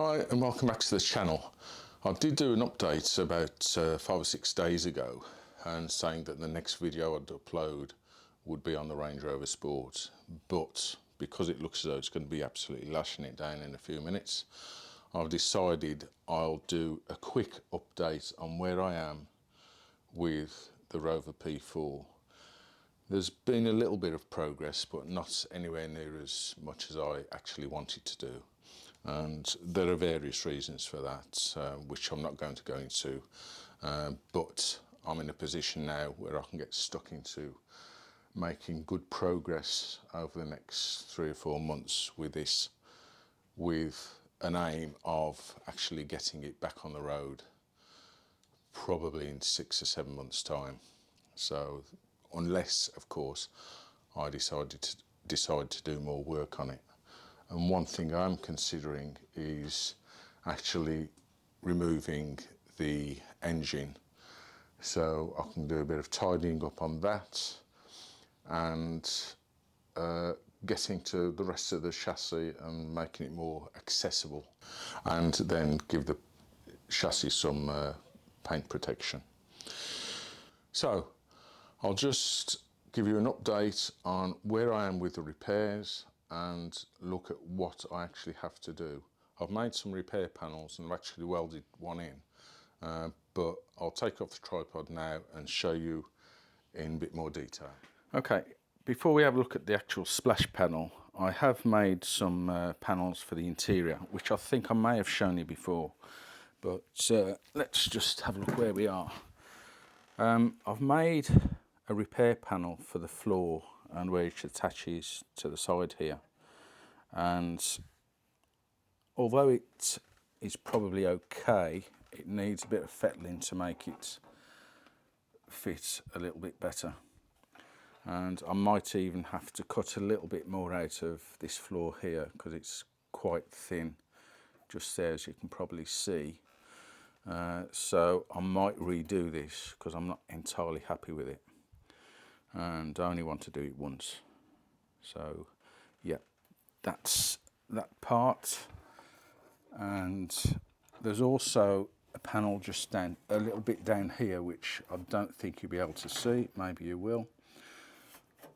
Hi and welcome back to the channel. I did do an update about 5 or 6 days ago and saying that the next video I'd upload would be on the Range Rover Sport, but because it looks as though it's going to be absolutely lashing it down in a few minutes, I've decided I'll do a quick update on where I am with the Rover P4. There's been a little bit of progress, but not anywhere near as much as I actually wanted to do. And there are various reasons for that, which I'm not going to go into, but I'm in a position now where I can get stuck into making good progress over the next 3 or 4 months with this, with an aim of actually getting it back on the road probably in 6 or 7 months time. So unless of course I decide to do more work on it. And one thing I'm considering is actually removing the engine, so I can do a bit of tidying up on that and getting to the rest of the chassis and making it more accessible, and then give the chassis some paint protection. So I'll just give you an update on where I am with the repairs and look at what I actually have to do. I've made some repair panels and I've actually welded one in, but I'll take off the tripod now and show you in a bit more detail. Okay, before we have a look at the actual splash panel, I have made some panels for the interior, which I think I may have shown you before, but let's just have a look where we are. I've made a repair panel for the floor and where it attaches to the side here, and although it is probably okay, it needs a bit of fettling to make it fit a little bit better, and I might even have to cut a little bit more out of this floor here because it's quite thin just there, as you can probably see. So I might redo this because I'm not entirely happy with it, and I only want to do it once. So yeah, that's that part. And there's also a panel just down a little bit down here, which I don't think you'll be able to see, maybe you will,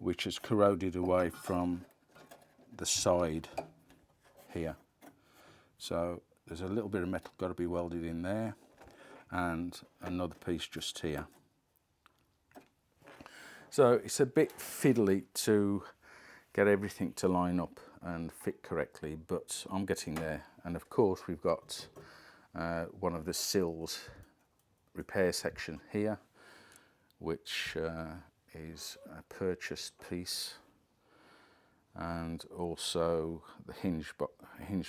which has corroded away from the side here. So there's a little bit of metal got to be welded in there, and another piece just here. So it's a bit fiddly to get everything to line up and fit correctly, but I'm getting there. And of course we've got one of the sills repair section here, which is a purchased piece, and also the hinge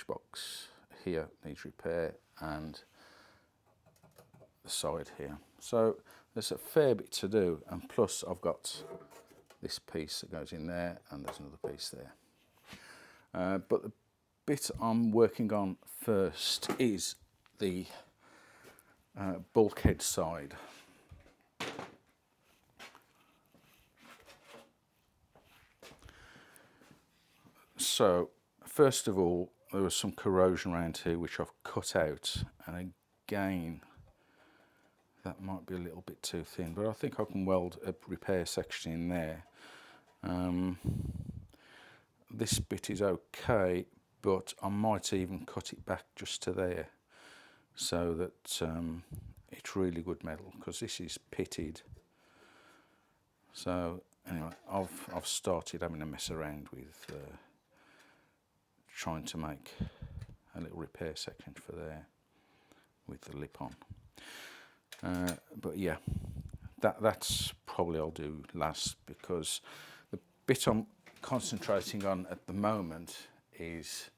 box here needs repair, and the side here. So there's a fair bit to do, and plus I've got this piece that goes in there, and there's another piece there. But the bit I'm working on first is the bulkhead side. So first of all, there was some corrosion around here which I've cut out, and again that might be a little bit too thin, but I think I can weld a repair section in there. This bit is okay, but I might even cut it back just to there, so that it's really good metal, because this is pitted. So anyway, I've started having a mess around with trying to make a little repair section for there with the lip on. But yeah, that's probably I'll do last, because the bit I'm concentrating on at the moment is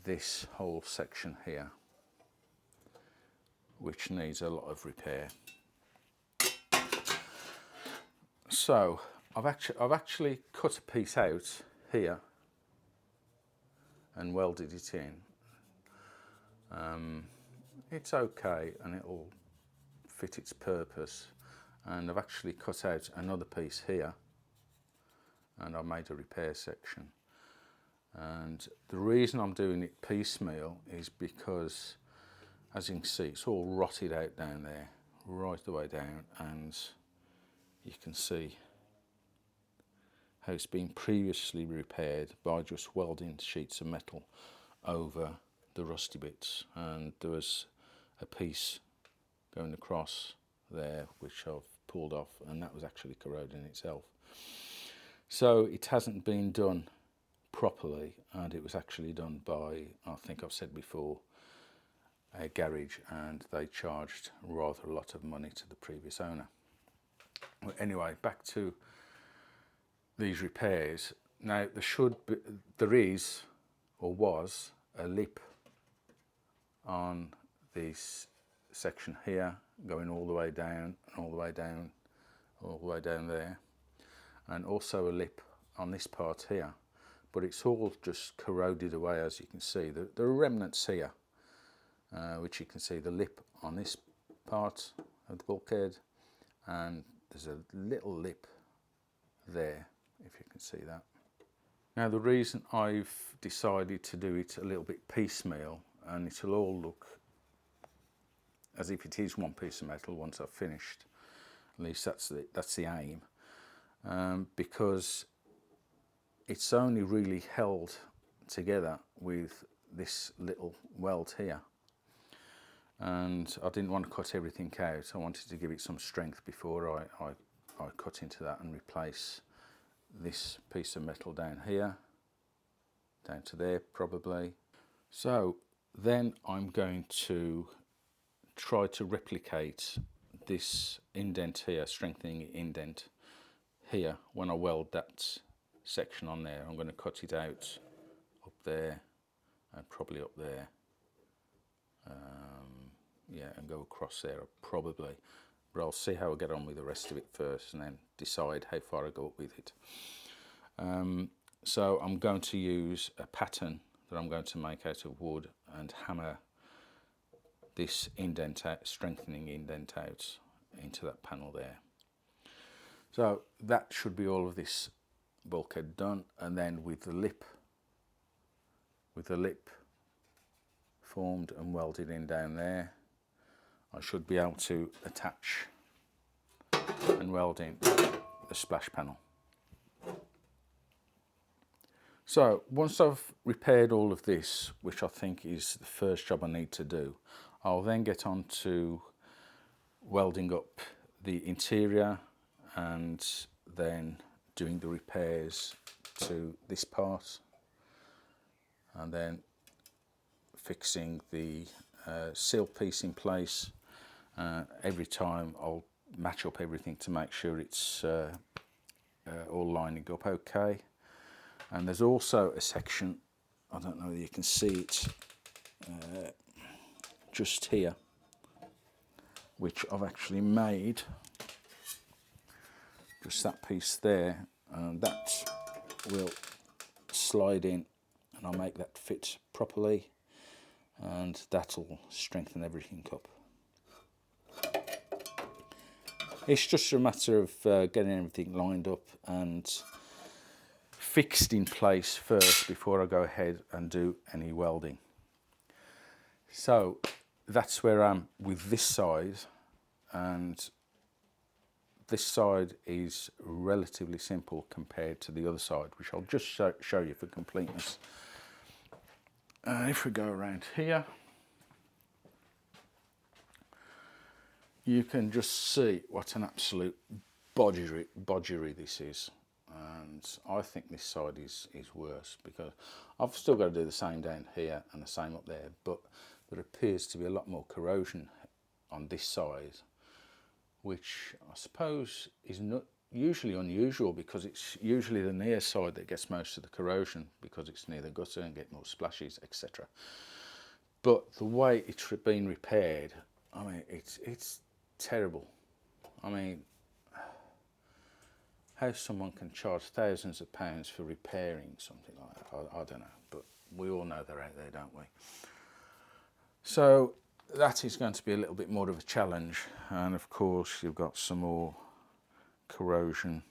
this whole section here, which needs a lot of repair. So I've actually cut a piece out here and welded it in. It's okay and it'll fit its purpose, and I've actually cut out another piece here and I made a repair section. And the reason I'm doing it piecemeal is because, as you can see, it's all rotted out down there, right the way down, and you can see how it's been previously repaired by just welding sheets of metal over the rusty bits. And there was a piece going across there which I've pulled off, and that was actually corroding itself. So it hasn't been done properly, and it was actually done by, I think I've said before, a garage, and they charged rather a lot of money to the previous owner. Well, anyway, back to these repairs. Now there is or was a lip on this section here, going all the way down and all the way down, all the way down there, and also a lip on this part here, but it's all just corroded away. As you can see, there are remnants here, which you can see the lip on this part of the bulkhead, and there's a little lip there, if you can see that. Now, the reason I've decided to do it a little bit piecemeal, and it'll all look as if it is one piece of metal once I've finished, at least that's the aim, because it's only really held together with this little weld here, and I didn't want to cut everything out. I wanted to give it some strength before I cut into that and replace this piece of metal down here, down to there probably. So then I'm going to try to replicate this indent here, strengthening indent here, when I weld that section on there. I'm going to cut it out up there and probably up there, yeah, and go across there probably, but I'll see how I get on with the rest of it first and then decide how far I go up with it. So I'm going to use a pattern that I'm going to make out of wood and hammer this indent out, strengthening indent out into that panel there. So that should be all of this bulkhead done, and then with the lip formed and welded in down there, I should be able to attach and weld in the splash panel. So once I've repaired all of this, which I think is the first job I need to do, I'll then get on to welding up the interior and then doing the repairs to this part, and then fixing the sill piece in place. Every time I'll match up everything to make sure it's all lining up okay. And there's also a section, I don't know whether you can see it, just here, which I've actually made, just that piece there, and that will slide in, and I'll make that fit properly, and that'll strengthen everything up. It's just a matter of getting everything lined up and fixed in place first before I go ahead and do any welding. So that's where I'm with this side, and this side is relatively simple compared to the other side, which I'll just show you for completeness. If we go around here, you can just see what an absolute bodgery this is. And I think this side is worse, because I've still got to do the same down here and the same up there, but there appears to be a lot more corrosion on this side, which I suppose is not usually unusual, because it's usually the near side that gets most of the corrosion because it's near the gutter and get more splashes, etc. But the way it's been repaired, I mean, it's terrible. I mean, how someone can charge thousands of pounds for repairing something like that, I don't know, but we all know they're out there, don't we? So that is going to be a little bit more of a challenge, and of course you've got some more corrosion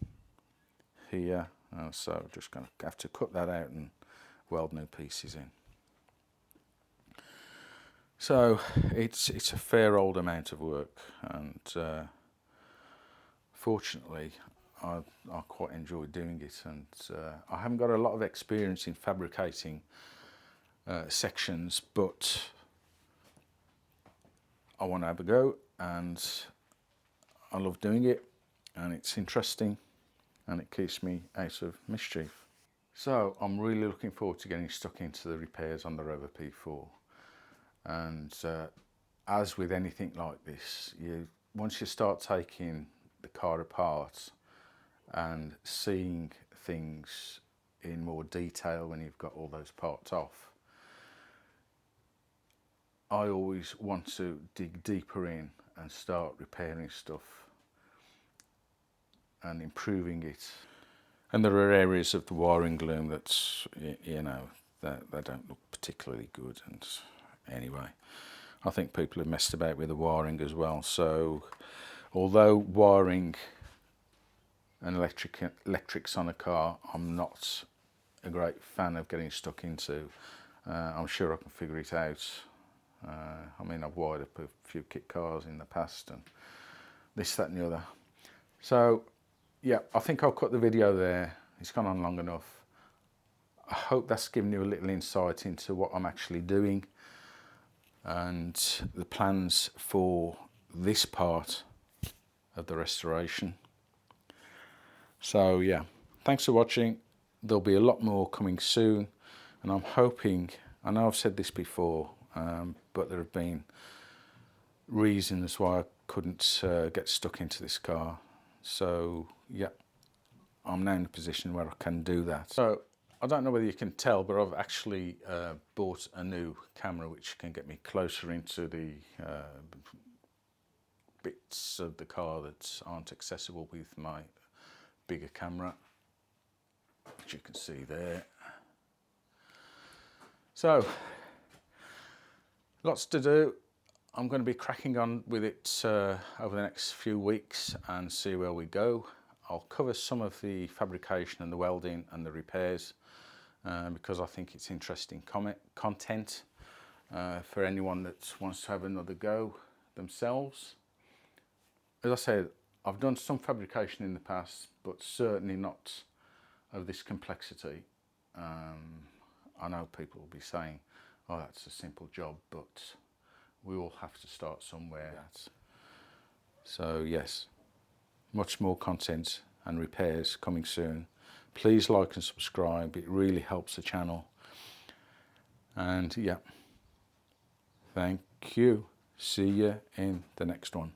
here, so just going to have to cut that out and weld new pieces in. So it's a fair old amount of work, and fortunately I quite enjoy doing it, and I haven't got a lot of experience in fabricating sections, but I want to have a go, and I love doing it, and it's interesting, and it keeps me out of mischief. So I'm really looking forward to getting stuck into the repairs on the Rover P4. And as with anything like this, once you start taking the car apart and seeing things in more detail when you've got all those parts off, I always want to dig deeper in and start repairing stuff and improving it. And there are areas of the wiring loom that's, you know, that they don't look particularly good. And anyway, I think people have messed about with the wiring as well. So although wiring and electrics on a car, I'm not a great fan of getting stuck into. I'm sure I can figure it out. I mean, I've wired up a few kit cars in the past and this, that and the other. So yeah, I think I'll cut the video there. It's gone on long enough. I hope that's given you a little insight into what I'm actually doing and the plans for this part of the restoration. So yeah, thanks for watching. There'll be a lot more coming soon, and I'm hoping, I know I've said this before, but there have been reasons why I couldn't get stuck into this car. So yeah, I'm now in a position where I can do that. So I don't know whether you can tell, but I've actually bought a new camera which can get me closer into the bits of the car that aren't accessible with my bigger camera, which you can see there. So lots to do. I'm going to be cracking on with it over the next few weeks and see where we go. I'll cover some of the fabrication and the welding and the repairs because I think it's interesting content for anyone that wants to have another go themselves. As I said, I've done some fabrication in the past, but certainly not of this complexity. I know people will be saying, oh, that's a simple job, but we all have to start somewhere. So yes, much more content and repairs coming soon. Please like and subscribe, it really helps the channel. And yeah, thank you. See you in the next one.